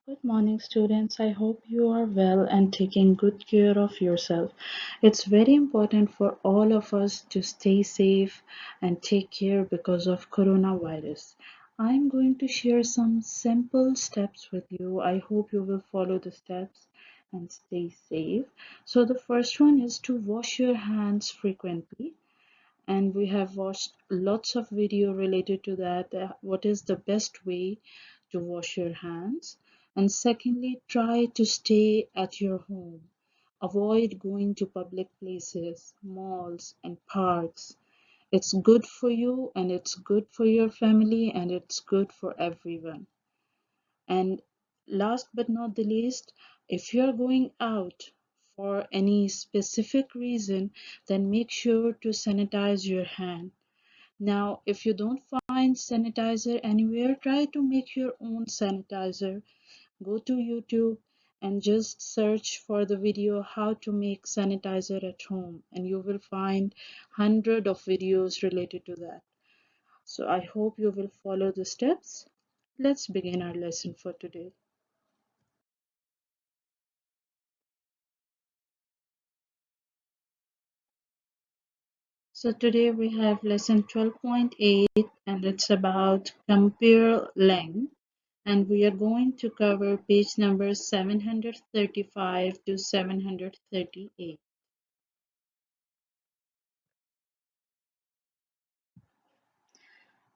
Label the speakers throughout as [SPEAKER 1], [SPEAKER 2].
[SPEAKER 1] Good morning, students. I hope you are well and taking good care of yourself. It's very important for all of us to stay safe and take care because of coronavirus. I'm going to share some simple steps with you. I hope you will follow the steps and stay safe. So the first one is to wash your hands frequently, and we have watched lots of video related to that, what is the best way to wash your hands. And secondly, try to stay at your home. Avoid going to public places, malls and parks. It's good for you and it's good for your family and it's good for everyone. And last but not the least, if you're going out for any specific reason, then make sure to sanitize your hand. Now, if you don't find sanitizer anywhere, try to make your own sanitizer. Go to YouTube and just search for the video how to make sanitizer at home, and you will find hundred of videos related to that. So I hope you will follow the steps. Let's begin our lesson for today. So today we have lesson 12.8 and it's about compare length, and we are going to cover page number 735 to 738.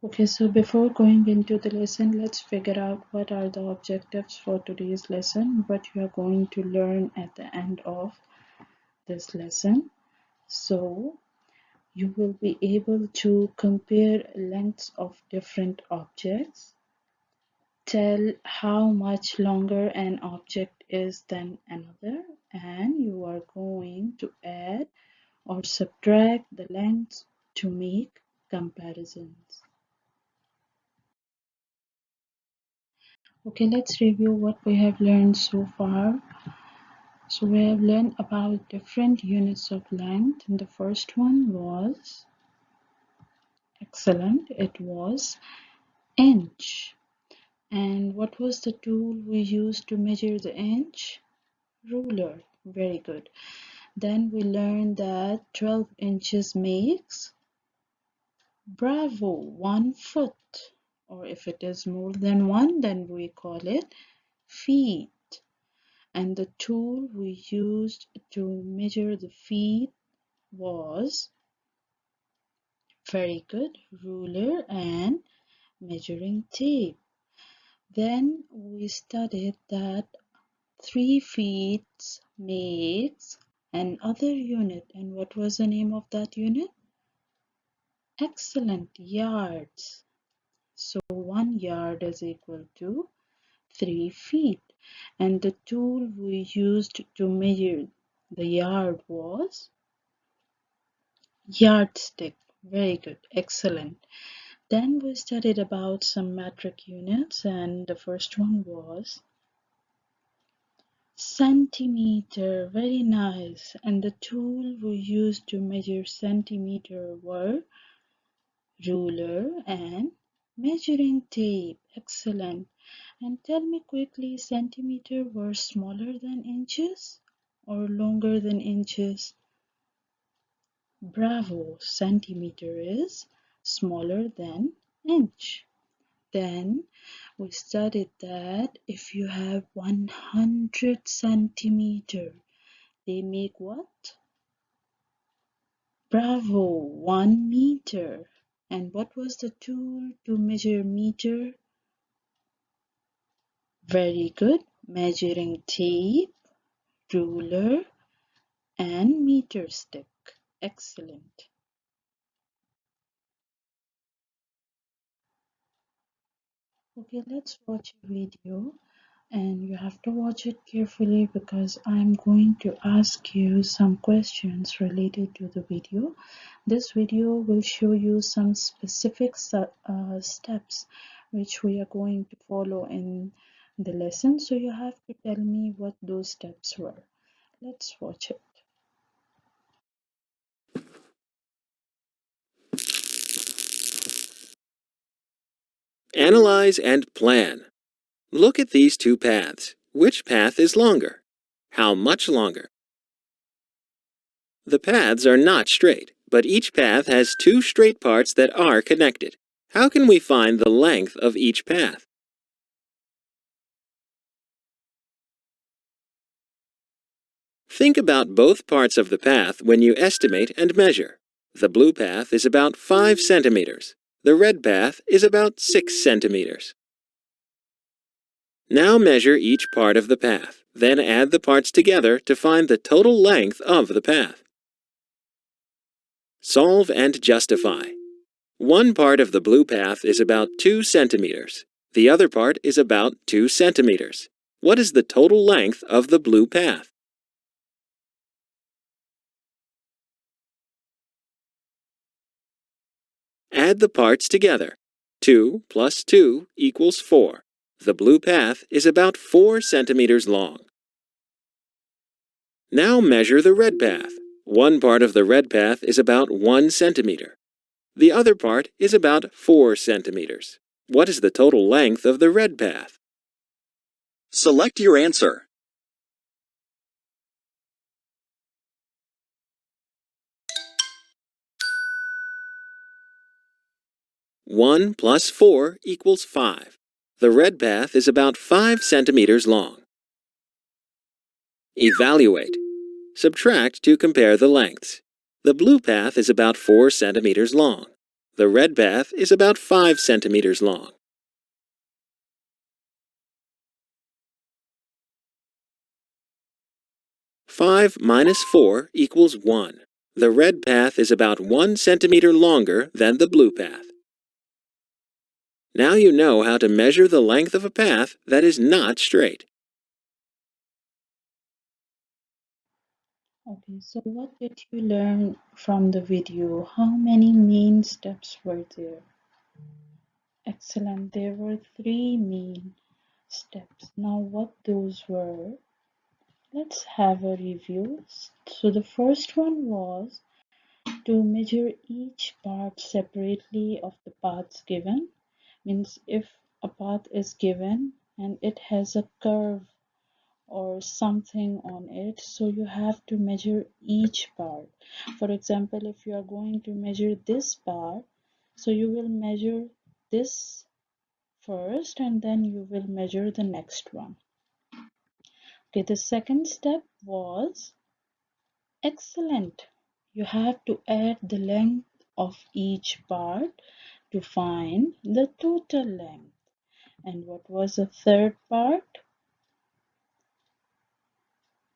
[SPEAKER 1] Okay, so before going into the lesson, let's figure out what are the objectives for today's lesson, what you are going to learn at the end of this lesson. So you will be able to compare lengths of different objects, tell how much longer an object is than another, and you are going to add or subtract the lengths to make comparisons. Okay, let's review what we have learned so far. So we have learned about different units of length, and the first one was excellent. It was inch. And what was the tool we used to measure the inch? Ruler. Very good. Then we learned that 12 inches makes, bravo, 1 foot. Or if it is more than one, then we call it feet. And the tool we used to measure the feet was, very good, ruler and measuring tape. Then we studied that 3 feet makes another unit. And what was the name of that unit? Excellent, yards. So 1 yard is equal to 3 feet. And the tool we used to measure the yard was yardstick. Very good, excellent. Then we studied about some metric units, and the first one was centimeter. Very nice. And the tool we used to measure centimeter were ruler and measuring tape. Excellent. And tell me quickly, centimeter were smaller than inches or longer than inches? Bravo, centimeter is smaller than inch. Then we studied that if you have 100 centimeter, they make what? Bravo, 1 meter. And what was the tool to measure meter? Very good. Measuring tape, ruler, and meter stick. Excellent. Okay, let's watch a video, and you have to watch it carefully because I'm going to ask you some questions related to the video. This video will show you some specific steps which we are going to follow in the lesson. So you have to tell me what those steps were. Let's watch it.
[SPEAKER 2] Analyze and plan. Look at these two paths. Which path is longer? How much longer? The paths are not straight, but each path has two straight parts that are connected. How can we find the length of each path? Think about both parts of the path when you estimate and measure. The blue path is about 5 centimeters. The red path is about 6 centimeters. Now measure each part of the path, then add the parts together to find the total length of the path. Solve and justify. One part of the blue path is about 2 centimeters. The other part is about 2 centimeters. What is the total length of the blue path? Add the parts together. 2 plus 2 equals 4. The blue path is about 4 centimeters long. Now measure the red path. One part of the red path is about 1 centimeter. The other part is about 4 centimeters. What is the total length of the red path? Select your answer. One plus 4 equals 5. The red path is about 5 centimeters long. Evaluate. Subtract to compare the lengths. The blue path is about 4 centimeters long. The red path is about 5 centimeters long. Five minus 4 equals 1. The red path is about 1 centimeter longer than the blue path. Now you know how to measure the length of a path that is not straight.
[SPEAKER 1] Okay, so what did you learn from the video? How many main steps were there? Excellent, there were three main steps. Now, what those were? Let's have a review. So, the first one was to measure each part separately of the paths given. Means if a path is given and it has a curve or something on it, so you have to measure each part. For example, if you are going to measure this part, so you will measure this first and then you will measure the next one. Okay, the second step was excellent. You have to add the length of each part to find the total length. And what was the third part?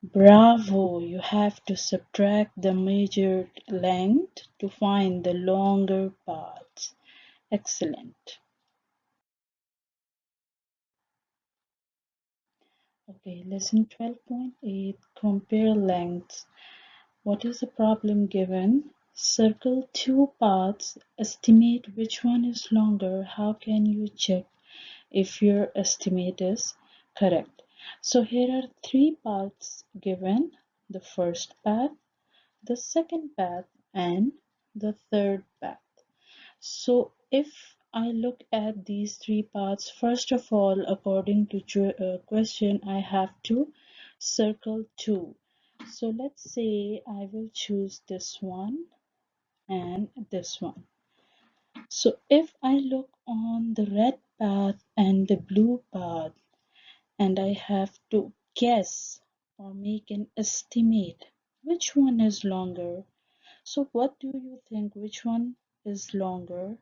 [SPEAKER 1] Bravo! You have to subtract the measured length to find the longer parts. Excellent. Okay, lesson 12.8, compare lengths. What is the problem given? Circle two paths, estimate which one is longer. How can you check if your estimate is correct? So here are three paths given: the first path, the second path, and the third path. So if I look at these three paths, first of all, according to question, I have to circle two. So let's say I will choose this one and this one. So if I look on the red path and the blue path, and I have to guess or make an estimate which one is longer. So what do you think, which one is longer?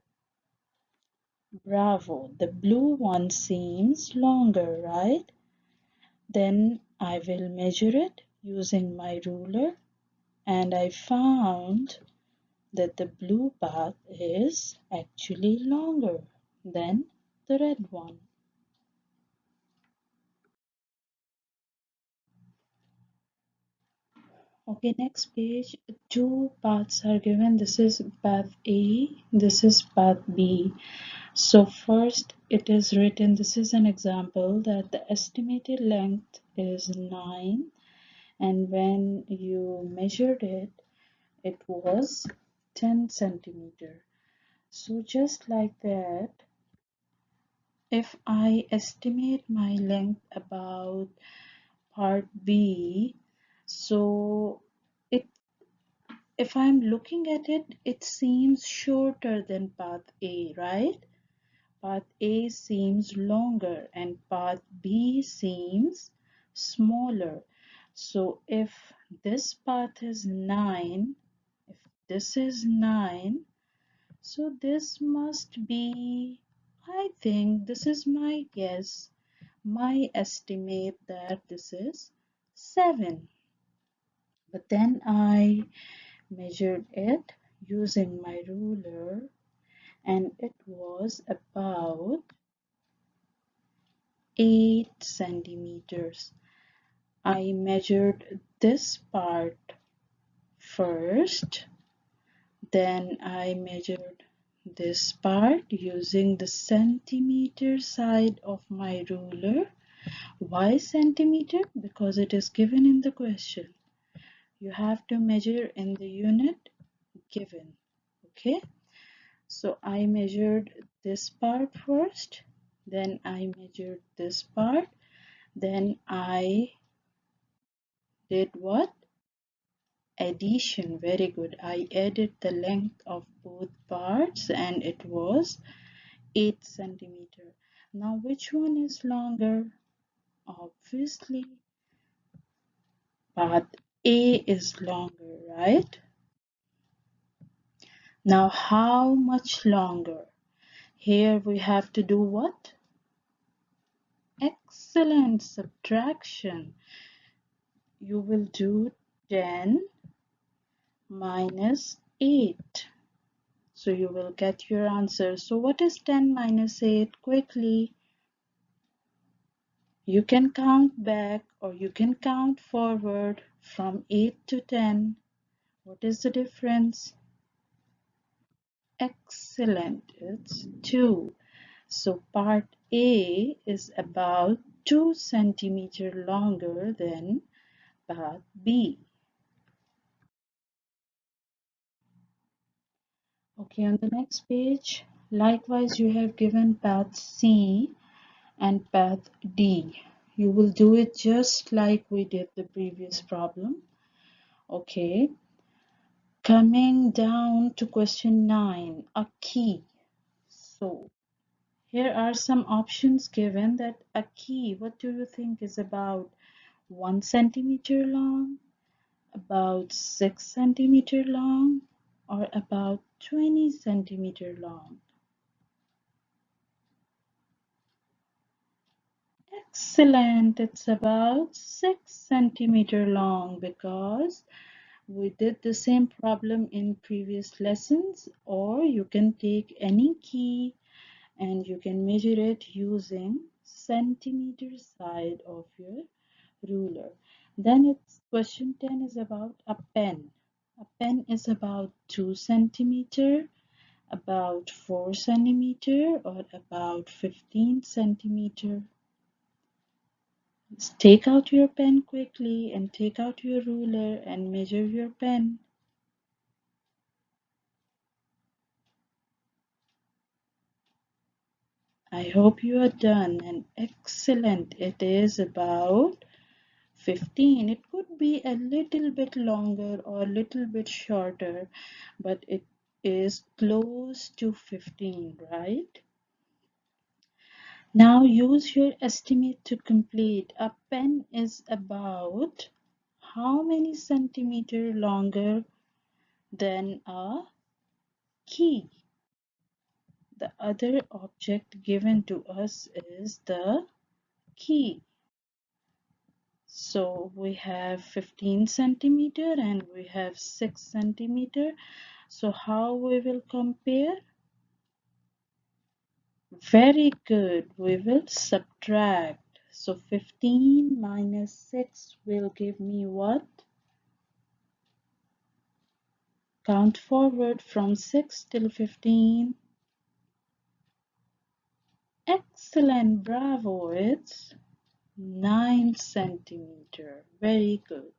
[SPEAKER 1] Bravo, the blue one seems longer, right? Then I will measure it using my ruler, and I found that the blue path is actually longer than the red one. Okay, next page. Two paths are given. This is path A, this is path B. So first it is written, this is an example, that the estimated length is 9, and when you measured it, it was 10 centimeter. So just like that, if I estimate my length about part B, so it if I'm looking at it, it seems shorter than path A, right? Path A seems longer and path B seems smaller. So if this path is 9, if this is 9, so this must be, I think this is my guess, my estimate that this is 7. But then I measured it using my ruler and it was about 8 centimeters. I measured this part first, then I measured this part using the centimeter side of my ruler. Why centimeter? Because it is given in the question. You have to measure in the unit given. Okay, so I measured this part first, then I measured this part, then I did what? Addition. Very good. I added the length of both parts and it was 8 centimeter. Now which one is longer? Obviously path A is longer, right? Now how much longer? Here we have to do what? Excellent, subtraction. You will do 10 minus 8. So you will get your answer. So what is 10 minus 8? Quickly. You can count back or you can count forward from 8 to 10. What is the difference? Excellent. It's 2. So part A is about 2 centimeter longer than part B. Okay, on the next page, likewise you have given path C and path D. You will do it just like we did the previous problem. Okay, coming down to question 9, a key. So here are some options given that a key, what do you think is about 1 centimeter long, about 6 centimeter long, or about 20 centimeter long? Excellent. It's about 6 centimeter long because we did the same problem in previous lessons, or you can take any key and you can measure it using centimeter side of your ruler. Then it's question 10 is about a pen. A pen is about 2 centimeter, about 4 centimeter, or about 15 centimeter. Take out your pen quickly and take out your ruler and measure your pen. I hope you are done and excellent. It is about 15. It could be a little bit longer or a little bit shorter, but it is close to 15, right? Now use your estimate to complete. A pen is about how many centimeter longer than a key? The other object given to us is the key. So we have 15 centimeter and we have 6 centimeter. So how we will compare? Very good. We will subtract. So 15 minus 6 will give me what? Count forward from 6 till 15. Excellent. Bravo. It's 9 centimeter. Very good.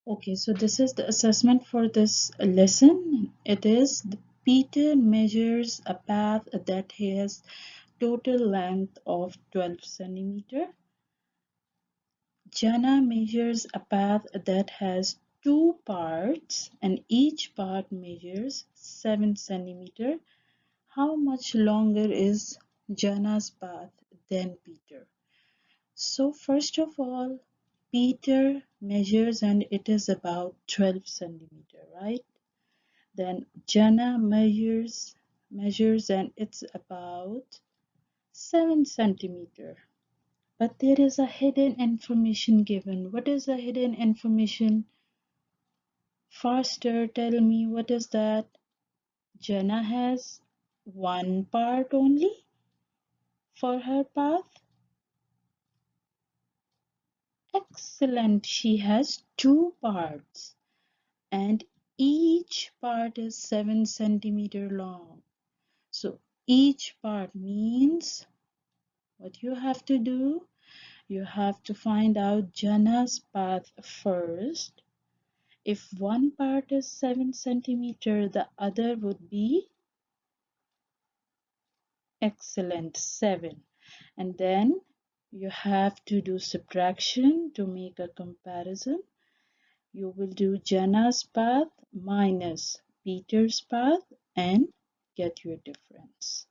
[SPEAKER 1] Okay, so this is the assessment for this lesson. It is Peter measures a path that has total length of 12 centimeter. Jana measures a path that has two parts and each part measures 7 centimeter. How much longer is Jana's path than Peter? So first of all, Peter measures and it is about 12 centimeter, right? Then Jana measures and it's about 7 centimeter. But there is a hidden information given. What is the hidden information? Faster, tell me what is that? Jana has one part only for her path. Excellent. She has two parts and each part is 7 centimeter long. So each part means what you have to do, you have to find out Jana's path first. If one part is 7 centimeter, the other would be excellent 7. And then you have to do subtraction to make a comparison. You will do Jana's path minus Peter's path and get your difference.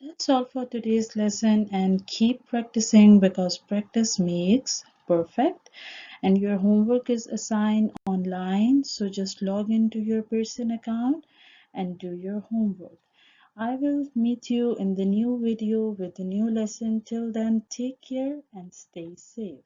[SPEAKER 1] That's all for today's lesson and keep practicing because practice makes perfect. And your homework is assigned online, so just log into your Pearson account and do your homework. I will meet you in the new video with the new lesson. Till then, take care and stay safe.